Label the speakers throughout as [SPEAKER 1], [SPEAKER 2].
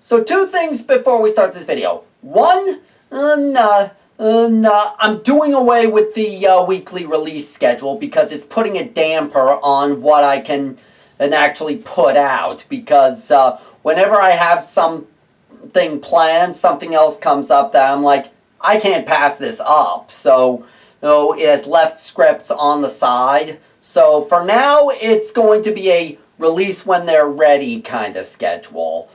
[SPEAKER 1] So two things before we start this video. One, I'm doing away with the weekly release schedule because it's putting a damper on what I can actually put out. Because whenever I have something planned, something else comes up that I'm like, I can't pass this up. So it has left scripts on the side. So for now, it's going to be a release when they're ready kind of schedule.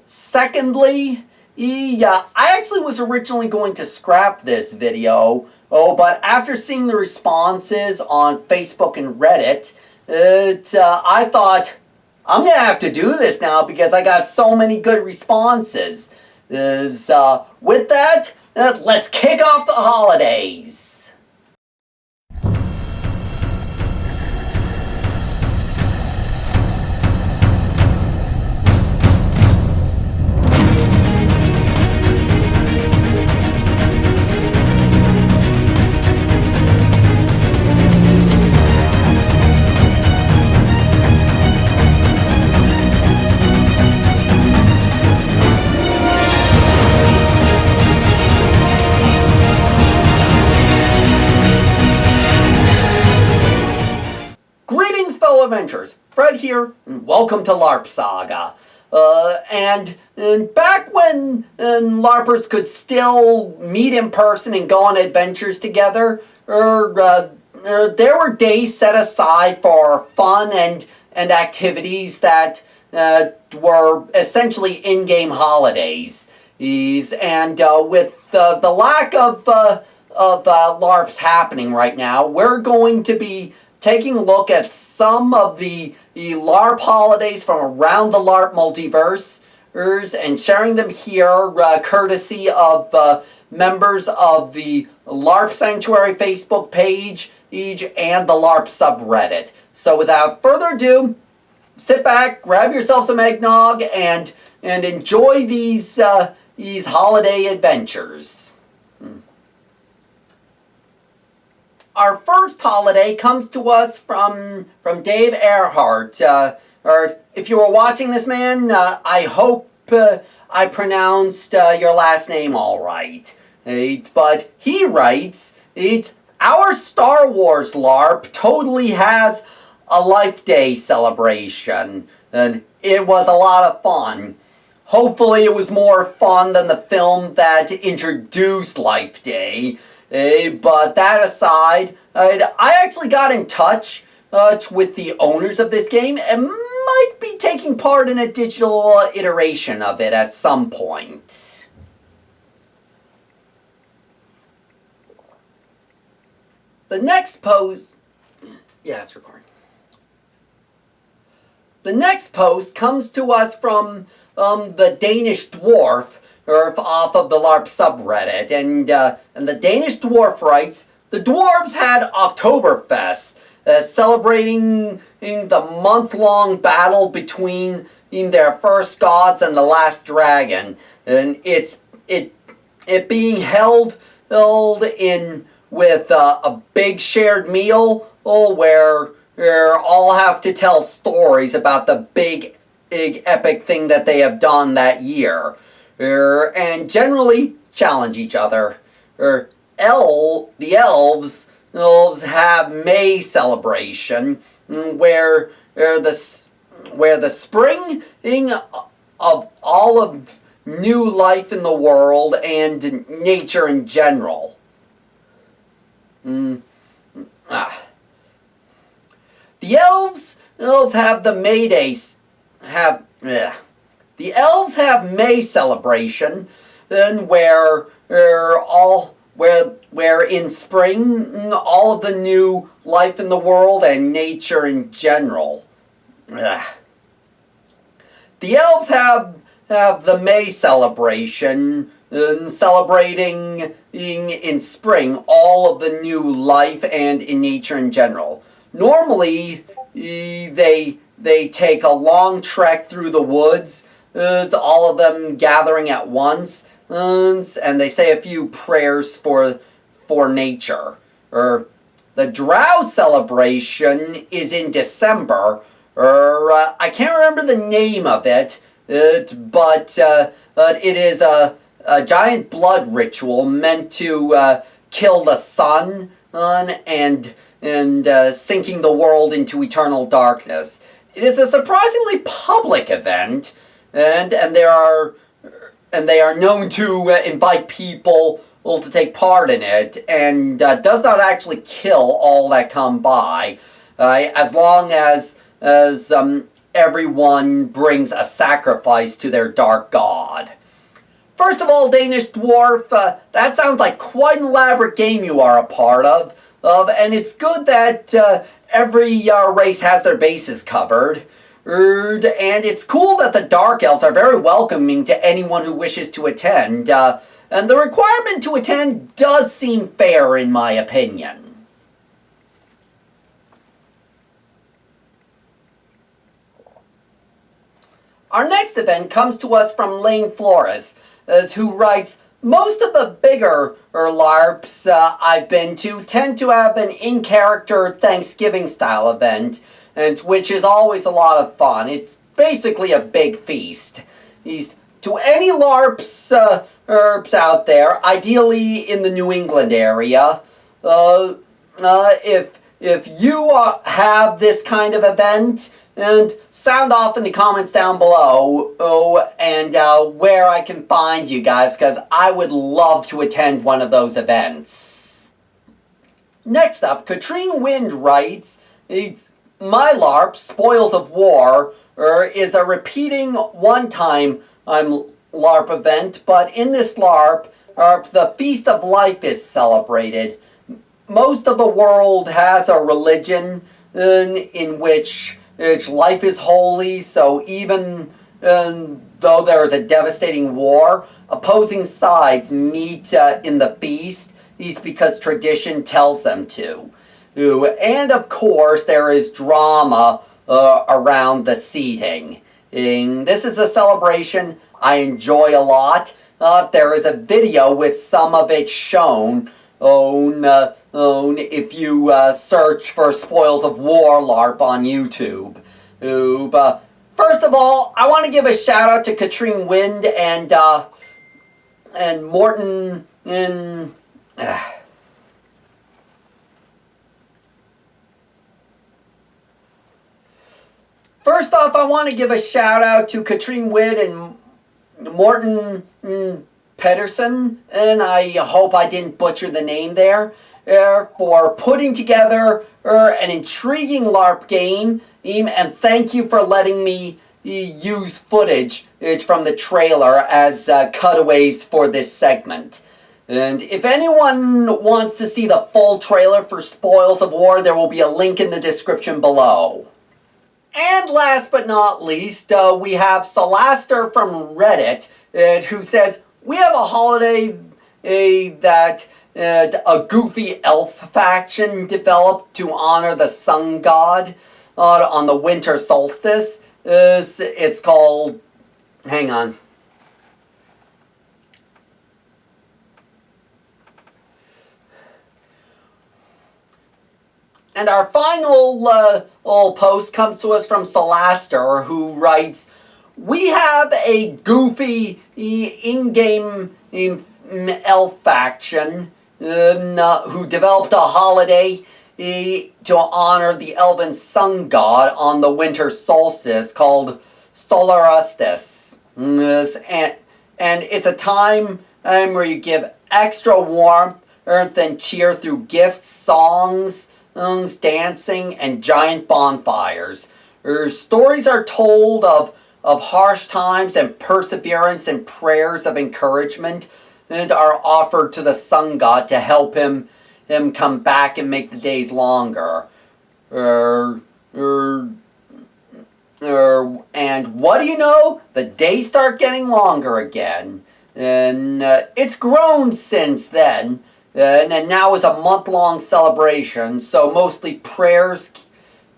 [SPEAKER 1] Secondly, I actually was originally going to scrap this video, but after seeing the responses on Facebook and Reddit, I thought, I'm going to have to do this now because I got so many good responses. With that, let's kick off the holidays. Greetings, fellow adventurers. Fred here, and welcome to LARP Saga. And back when LARPers could still meet in person and go on adventures together, there were days set aside for fun and activities that were essentially in-game holidays. And with the lack of LARPs happening right now, we're going to be taking a look at some of the LARP holidays from around the LARP multiverse and sharing them here courtesy of members of the LARP Sanctuary Facebook page and the LARP subreddit. So without further ado, sit back, grab yourself some eggnog, and enjoy these holiday adventures. Our first holiday comes to us from Dave Earhart. Or if you were watching this, man, I hope I pronounced your last name all right. But he writes, our Star Wars LARP totally has a Life Day celebration, and it was a lot of fun. Hopefully it was more fun than the film that introduced Life Day. But that aside, I actually got in touch with the owners of this game and might be taking part in a digital iteration of it at some point. The next post... Yeah, it's recording. The next post comes to us from the Danish Dwarf, off of the LARP subreddit, and the Danish Dwarf writes, the dwarves had Octoberfest, celebrating the month-long battle between their first gods and the last dragon, and it being held in with a big shared meal where all have to tell stories about the big epic thing that they have done that year. And generally challenge each other. The elves have May celebration, where the spring of all of new life in the world and nature in general. The elves have the May Days The elves have May celebration, where in spring all of the new life in the world and nature in general. The elves have the May celebration, celebrating in spring all of the new life and in nature in general. Normally, they take a long trek through the woods, all of them gathering at once, and they say a few prayers for nature. The Drow celebration is in December. I can't remember the name of it, but it is a giant blood ritual meant to kill the sun and sinking the world into eternal darkness. It is a surprisingly public event, and they are known to invite people to take part in it, and does not actually kill all that come by, as long as everyone brings a sacrifice to their dark god. First of all, Danish Dwarf, that sounds like quite an elaborate game you are a part of, and it's good that every race has their bases covered. And it's cool that the Dark Elves are very welcoming to anyone who wishes to attend, and the requirement to attend does seem fair in my opinion. Our next event comes to us from Lane Flores, who writes, most of the bigger LARPs I've been to tend to have an in-character Thanksgiving style event, and which is always a lot of fun. It's basically a big feast. To any LARPs out there, ideally in the New England area, if you have this kind of event, and sound off in the comments down below, and where I can find you guys, because I would love to attend one of those events. Next up, Katrine Wind writes, my LARP, Spoils of War, is a repeating one-time LARP event, but in this LARP, the Feast of Life is celebrated. Most of the world has a religion in which life is holy, so even though there is a devastating war, opposing sides meet in the feast because tradition tells them to. And of course, there is drama around the seating. This is a celebration I enjoy a lot. There is a video with some of it shown if you search for Spoils of War LARP on YouTube. First of all, I want to give a shout out to Katrine Wind and Morton First off, I want to give a shout out to Katrine Wind and Morton Pedersen, and I hope I didn't butcher the name there, for putting together an intriguing LARP game, and thank you for letting me use footage from the trailer as cutaways for this segment. And if anyone wants to see the full trailer for Spoils of War, there will be a link in the description below. And last but not least, we have Solastar from Reddit, who says, we have a holiday that a goofy elf faction developed to honor the sun god on the winter solstice. It's called, hang on. And our final post comes to us from Solastar, who writes, we have a goofy in-game elf faction who developed a holiday to honor the elven sun god on the winter solstice called Solarustis. And it's a time where you give extra warmth and cheer through gifts, songs, dancing, and giant bonfires. Stories are told of harsh times and perseverance, and prayers of encouragement and are offered to the sun god to help him come back and make the days longer. And what do you know? The days start getting longer again. And it's grown since then. And now is a month-long celebration, so mostly players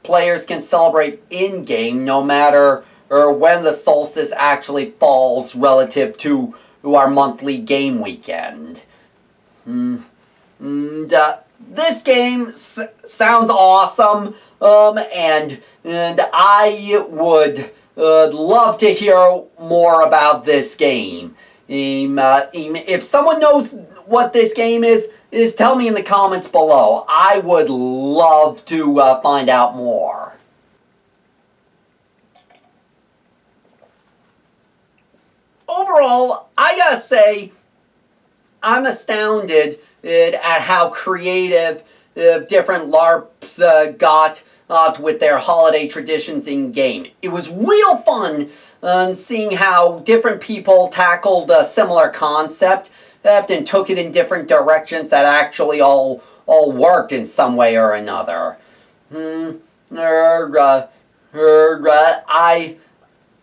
[SPEAKER 1] can celebrate in-game no matter when the solstice actually falls relative to our monthly game weekend. This game sounds awesome, and I would would love to hear more about this game. If someone knows what this game is tell me in the comments below. I would love to find out more. Overall, I gotta say, I'm astounded at how creative different LARPs got with their holiday traditions in game. It was real fun seeing how different people tackled a similar concept and took it in different directions that actually all worked in some way or another.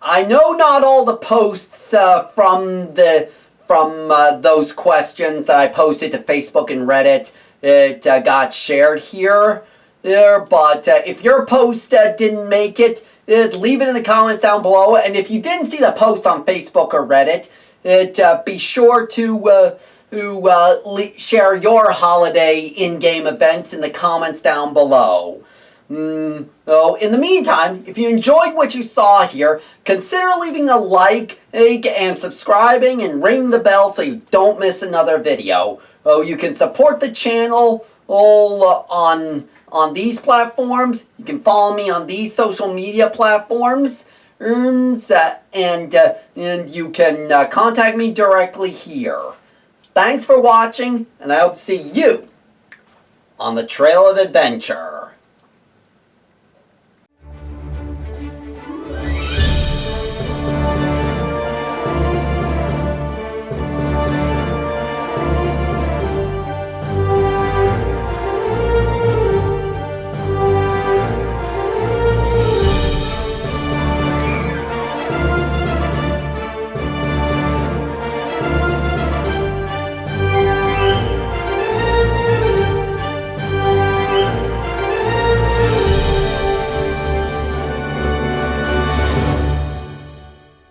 [SPEAKER 1] I know not all the posts from those questions that I posted to Facebook and Reddit got shared here. But if your post didn't make it, leave it in the comments down below. And if you didn't see the post on Facebook or Reddit, be sure to share your holiday in-game events in the comments down below. So in the meantime, if you enjoyed what you saw here, consider leaving a like and subscribing and ring the bell so you don't miss another video. You can support the channel on these platforms. You can follow me on these social media platforms. And you can contact me directly here. Thanks for watching, and I hope to see you on the Trail of Adventure.